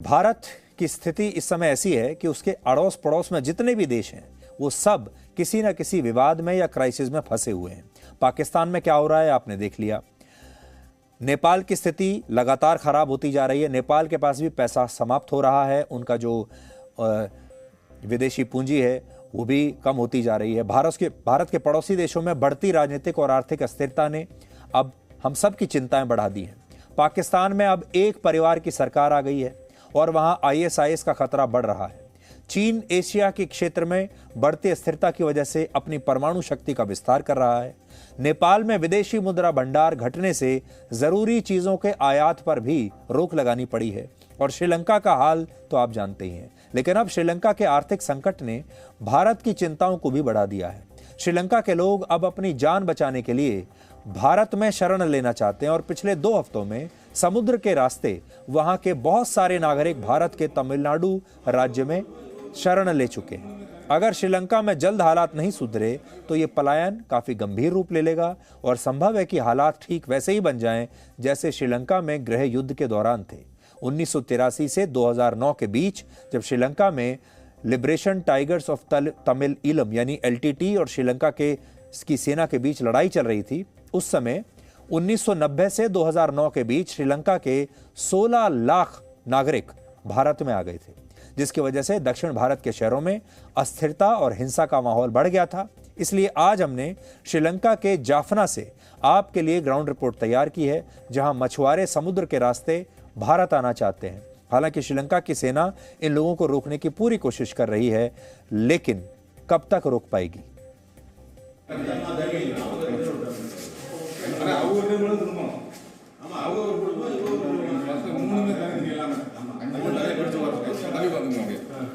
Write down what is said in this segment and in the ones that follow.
भारत की स्थिति इस समय ऐसी है कि उसके अड़ोस पड़ोस में जितने भी देश हैं वो सब किसी न किसी विवाद में या क्राइसिस में फंसे हुए हैं। पाकिस्तान में क्या हो रहा है आपने देख लिया। नेपाल की स्थिति लगातार खराब होती जा रही है। नेपाल के पास भी पैसा समाप्त हो रहा है, उनका जो विदेशी पूंजी है वो भी कम होती जा रही है। भारत के पड़ोसी देशों में बढ़ती राजनीतिक और आर्थिक अस्थिरता ने अब हम सब की चिंताएं बढ़ा दी हैं। पाकिस्तान में अब एक परिवार की सरकार आ गई है और वहां ISIS का खतरा बढ़ रहा है। चीन एशिया के क्षेत्र में बढ़ती अस्थिरता की वजह से अपनी परमाणु शक्ति का विस्तार कर रहा है। नेपाल में विदेशी मुद्रा भंडार घटने से जरूरी चीजों के आयात पर भी रोक लगानी पड़ी है। और श्रीलंका का हाल तो आप जानते ही हैं। लेकिन अब श्रीलंका के आर्थिक संकट ने भारत की चिंताओं को भी बढ़ा दिया है। श्रीलंका के लोग अब अपनी जान बचाने के लिए भारत में शरण लेना चाहते हैं और पिछले 2 हफ्तों में समुद्र के रास्ते वहां के बहुत सारे नागरिक भारत के तमिलनाडु राज्य में शरण ले चुके हैं। अगर श्रीलंका में जल्द हालात नहीं सुधरे तो ये पलायन काफी गंभीर रूप ले लेगा और संभव है कि हालात ठीक वैसे ही बन जाएं जैसे श्रीलंका में गृह युद्ध के दौरान थे। 1983 से 2009 के बीच जब श्रीलंका में liberation tigers of Tamil Eelam यानी LTT और श्रीलंका की सेना के बीच लड़ाई चल रही थी, उस समय 1990 से 2009 के बीच श्रीलंका के 16 लाख नागरिक भारत में आ गए थे, जिसकी वजह से दक्षिण भारत के शहरों में अस्थिरता और हिंसा का माहौल बढ़ गया था। इसलिए आज हमने श्रीलंका के जाफना से आपके लिए ग्राउंड रिपोर्ट तैयार की है, जहां मछुआरे समुद्र के रास्ते भारत आना चाहते हैं। हालांकि श्रीलंका की सेना इन लोगों को रोकने की पूरी कोशिश कर रही है, लेकिन कब तक रोक पाएगी?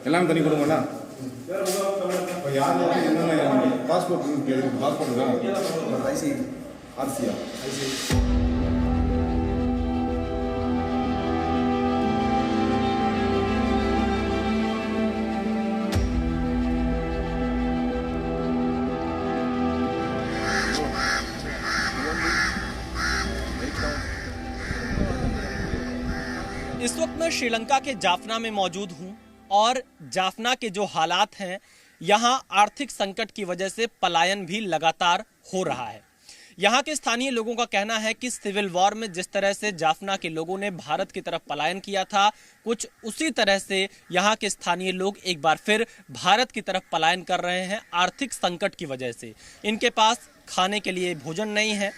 எல்லாம் தனி குடும்பம்னா யார் பாஸ்போர்ட் தான் ஐசி ஆர்சியா इस वक्त मैं श्रीलंका के जाफना में मौजूद हूं और जाफना के जो हालात हैं, यहां आर्थिक संकट की वजह से पलायन भी लगातार हो रहा है। यहां के स्थानीय लोगों का कहना है कि सिविल वॉर में जिस तरह से जाफना के लोगों ने भारत की तरफ पलायन किया था, कुछ उसी तरह से यहां के स्थानीय लोग एक बार फिर भारत की तरफ पलायन कर रहे हैं आर्थिक संकट की वजह से। इनके पास खाने के लिए भोजन नहीं है,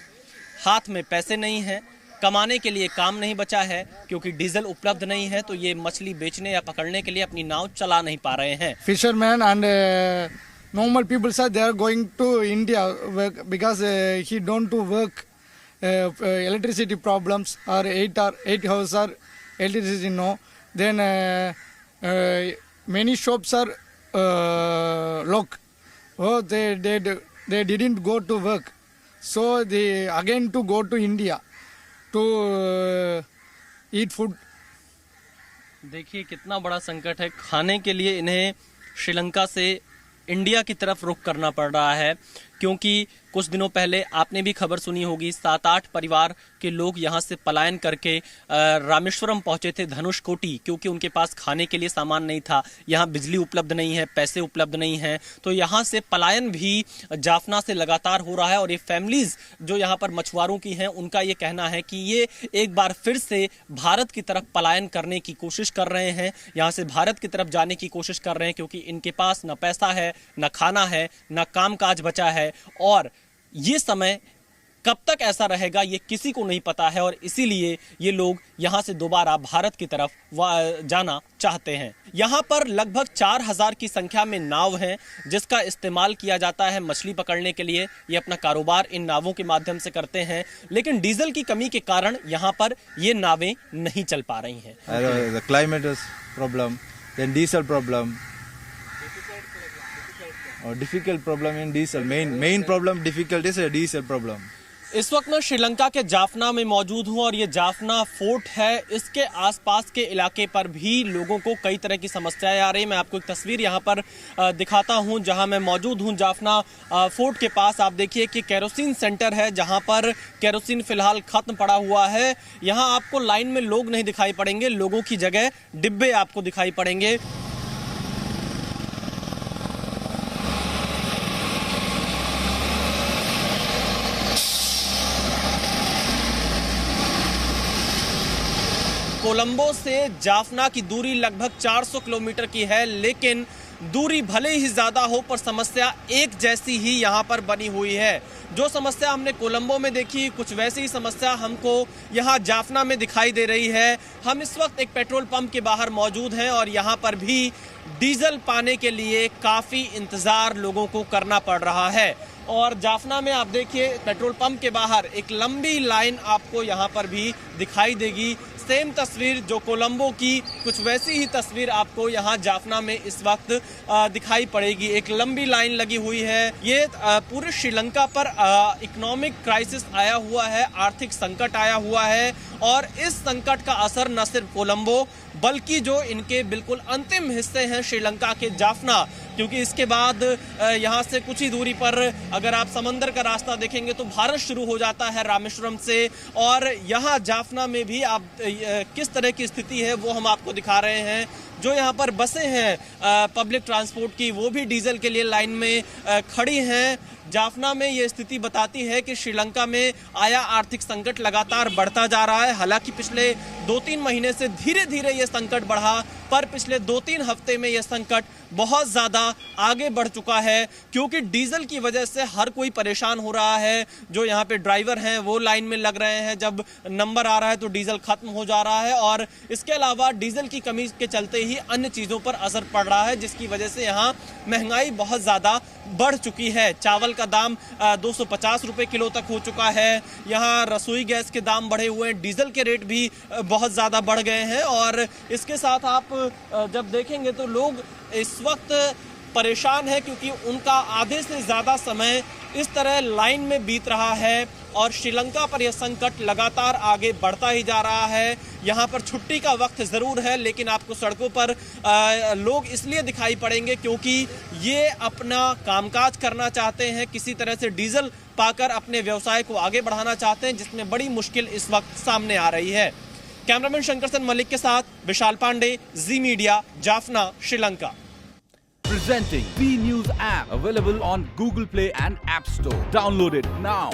हाथ में पैसे नहीं हैं, कमाने के लिए काम नहीं बचा है क्योंकि डीजल उपलब्ध नहीं है, तो ये मछली बेचने या पकड़ने के लिए अपनी नाव चला नहीं पा रहे हैं। Fisherman and normal people sir, they are going to India because he don't to work electricity problems or 8 hours are electricity no, then many shops are locked. Oh, they didn't go to work, so they again to go to India to eat food. देखिए कितना बड़ा संकट है। खाने के लिए इन्हें श्रीलंका से इंडिया की तरफ रुख करना पड़ रहा है, क्योंकि कुछ दिनों पहले आपने भी खबर सुनी होगी, 7-8 परिवार के लोग यहां से पलायन करके रामेश्वरम पहुंचे थे, धनुषकोटी, क्योंकि उनके पास खाने के लिए सामान नहीं था, यहां बिजली उपलब्ध नहीं है, पैसे उपलब्ध नहीं हैं, तो यहां से पलायन भी जाफना से लगातार हो रहा है। और ये फैमिलीज जो यहां पर मछुआरों की हैं, उनका ये कहना है कि ये एक बार फिर से भारत की तरफ पलायन करने की कोशिश कर रहे हैं, यहाँ से भारत की तरफ जाने की कोशिश कर रहे हैं, क्योंकि इनके पास न पैसा है, न खाना है, न काम काज बचा है। और ये समय कब तक ऐसा रहेगा ये किसी को नहीं पता है, और इसीलिए ये लोग यहाँ से दोबारा भारत की तरफ जाना चाहते हैं। यहाँ पर लगभग 4000 की संख्या में नाव हैं, जिसका इस्तेमाल किया जाता है मछली पकड़ने के लिए। ये अपना कारोबार इन नावों के माध्यम से करते हैं, लेकिन डीजल की कमी के कारण यहाँ पर ये नावें नहीं चल पा रही हैं। Climate problem, then diesel problem, difficult problem in diesel. Main problem difficult is a diesel problem. इस वक्त मैं श्रीलंका के जाफना में मौजूद हूं और ये जाफना फोर्ट है। इसके आसपास के इलाके पर भी लोगों को कई तरह की समस्याएं आ रही। मैं आपको एक तस्वीर यहां पर दिखाता हूं जहां मैं मौजूद हूं जाफना फोर्ट के पास। आप देखिए कि केरोसिन सेंटर है जहां पर केरोसिन फिलहाल खत्म पड़ा हुआ है। यहां आपको लाइन में लोग नहीं दिखाई पड़ेंगे, लोगों की जगह डिब्बे आपको दिखाई पड़ेंगे। कोलंबो से जाफना की दूरी लगभग 400 किलोमीटर की है, लेकिन दूरी भले ही ज्यादा हो पर समस्या एक जैसी ही यहाँ पर बनी हुई है। जो समस्या हमने कोलंबो में देखी, कुछ वैसी ही समस्या हमको यहाँ जाफना में दिखाई दे रही है। हम इस वक्त एक पेट्रोल पंप के बाहर मौजूद हैं और यहाँ पर भी डीजल पाने के लिए काफी इंतजार लोगों को करना पड़ रहा है। और जाफना में आप देखिए पेट्रोल पंप के बाहर एक लंबी लाइन आपको यहाँ पर भी दिखाई देगी। सेम तस्वीर जो कोलंबो की, कुछ वैसी ही तस्वीर आपको यहाँ जाफना में इस वक्त दिखाई पड़ेगी। एक लंबी लाइन लगी हुई है। ये पूरे श्रीलंका पर इकोनॉमिक क्राइसिस आया हुआ है, आर्थिक संकट आया हुआ है और इस संकट का असर न सिर्फ कोलंबो बल्कि जो इनके बिल्कुल अंतिम हिस्से हैं श्रीलंका के जाफना, क्योंकि इसके बाद यहाँ से कुछ ही दूरी पर अगर आप समंदर का रास्ता देखेंगे तो भारत शुरू हो जाता है रामेश्वरम से। और यहाँ जाफना में भी आप किस तरह की स्थिति है वो हम आपको दिखा रहे हैं। जो यहाँ पर बसें हैं पब्लिक ट्रांसपोर्ट की, वो भी डीजल के लिए लाइन में खड़ी हैं। जाफना में ये स्थिति बताती है कि श्रीलंका में आया आर्थिक संकट लगातार बढ़ता जा रहा है। हालांकि पिछले 2-3 महीने से धीरे धीरे ये संकट बढ़ा, पर पिछले 2-3 हफ्ते में ये संकट बहुत ज़्यादा आगे बढ़ चुका है, क्योंकि डीजल की वजह से हर कोई परेशान हो रहा है। जो यहाँ पे ड्राइवर हैं वो लाइन में लग रहे हैं, जब नंबर आ रहा है तो डीजल खत्म हो जा रहा है। और इसके अलावा डीजल की कमी के चलते ही अन्य चीज़ों पर असर पड़ रहा है, जिसकी वजह से यहाँ महंगाई बहुत ज़्यादा बढ़ चुकी है। चावल का दाम 250 रुपये किलो तक हो चुका है। यहाँ रसोई गैस के दाम बढ़े हुए हैं, डीजल के रेट भी बहुत ज़्यादा बढ़ गए हैं। और इसके साथ आप जब देखेंगे तो लोग इस वक्त परेशान है, क्योंकि उनका आधे से ज़्यादा समय इस तरह लाइन में बीत रहा है और श्रीलंका पर यह संकट लगातार आगे बढ़ता ही जा रहा है। यहाँ पर छुट्टी का वक्त ज़रूर है, लेकिन आपको सड़कों पर लोग इसलिए दिखाई पड़ेंगे क्योंकि ये अपना कामकाज करना चाहते हैं, किसी तरह से डीजल पाकर अपने व्यवसाय को आगे बढ़ाना चाहते हैं, जिसमें बड़ी मुश्किल इस वक्त सामने आ रही है। कैमरामैन शंकर सेन मलिक के साथ Vishal Pandey, Zee media, Jaffna, Sri Lanka. Presenting B News app, available on Google Play and App Store. Download it now.